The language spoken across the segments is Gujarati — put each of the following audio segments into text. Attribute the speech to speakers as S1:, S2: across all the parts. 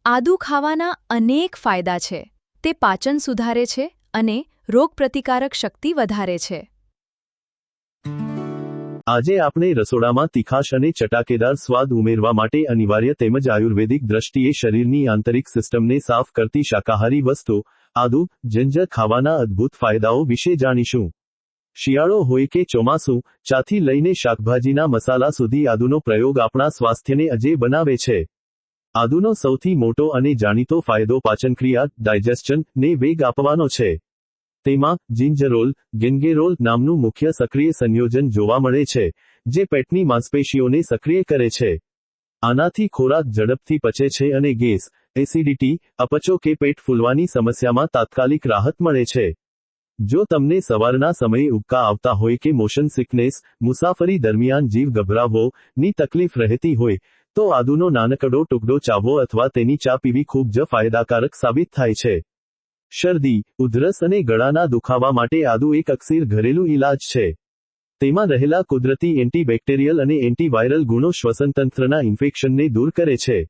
S1: આદુ ખાવાના અનેક ફાયદા છે. તે પાચન સુધારે છે અને રોગપ્રતિકારક શક્તિ વધારે છે.
S2: આજે આપણે રસોડામાં તીખાશ અને ચટાકેદાર સ્વાદ ઉમેરવા માટે અનિવાર્ય તેમજ આયુર્વેદિક દ્રષ્ટિએ શરીરની આંતરિક સિસ્ટમને સાફ કરતી શાકાહારી વસ્તુ આદુ જિંજર ખાવાના અદ્ભુત ફાયદાઓ વિશે જાણીશું. શિયાળો હોય કે ચોમાસું, ચાથી લઈને શાકભાજીના મસાલા સુધી આદુનો પ્રયોગ આપણા સ્વાસ્થ્યને અજેય બનાવે છે. આદુનો સૌથી મોટો અને જાણીતો ફાયદો પાચનક્રિયા ડાયજેસ્શન ને વેગ આપવાનો છે. તેમાં જિંજરોલ ગિંગેરોલ નામનું મુખ્ય સક્રિય સંયોજન જોવા મળે છે, જે પેટની માંસપેશીઓને સક્રિય કરે છે. આનાથી ખોરાક ઝડપથી પચે છે અને ગેસ, એસિડિટી, અપચો કે પેટ ફૂલવાની સમસ્યામાં તાત્કાલિક રાહત મળે છે. જો તમને સવારના સમયે ઉબકા આવતા હોય કે મોશન સિકનેસ, મુસાફરી દરમિયાન જીવ ગભરાવવો ની તકલીફ રહેતી હોય, તો આદુનો નાનકડો ટુકડો ચાવવો અથવા તેની ચા પીવી ખૂબ જ ફાયદાકારક સાબિત થાય છે. શરદી, ઉધરસ અને ગળાના દુખાવા માટે આદુ એક અકસીર ઘરેલું ઇલાજ છે. તેમાં રહેલા કુદરતી એન્ટીબેક્ટેરિયલ અને એન્ટીવાયરલ ગુણો શ્વસનતંત્રના ઇન્ફેક્શનને દૂર કરે છે.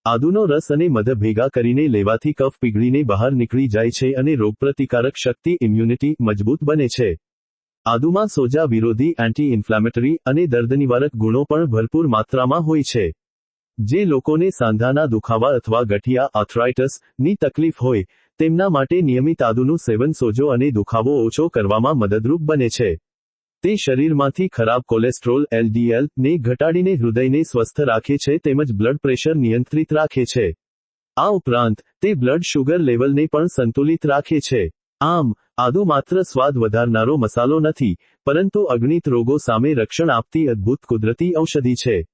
S2: આદુનો રસ અને મધ ભેગા કરીને લેવાથી કફ પીગળીને બહાર નીકળી જાય છે અને રોગપ્રતિકારક શક્તિ ઇમ્યુનિટી મજબૂત બને છે. આદુમાં સોજા વિરોધી એન્ટી ઇન્ફ્લેમેટરી અને દર્દનિવારક ગુણો પણ ભરપૂર માત્રામાં હોય છે. જે લોકોને સાંધાના દુખાવા અથવા ગઠિયા આર્થરાઇટિસ ની તકલીફ હોય, તેમના માટે નિયમિત આદુનું સેવન સોજો અને દુખાવો ઓછો કરવામાં મદદરૂપ બને છે. તે શરીરમાંથી ખરાબ કોલેસ્ટ્રોલ LDL ને ઘટાડીને હૃદયને સ્વસ્થ રાખે છે તેમજ બ્લડ પ્રેશર નિયંત્રિત રાખે છે. આ ઉપરાંત, તે બ્લડ શુગર લેવલને પણ સંતુલિત રાખે છે. આમ, આદુ માત્ર સ્વાદ વધારનારો મસાલો નથી, પરંતુ અગણિત રોગો સામે રક્ષણ આપતી અદ્ભુત કુદરતી ઔષધિ છે.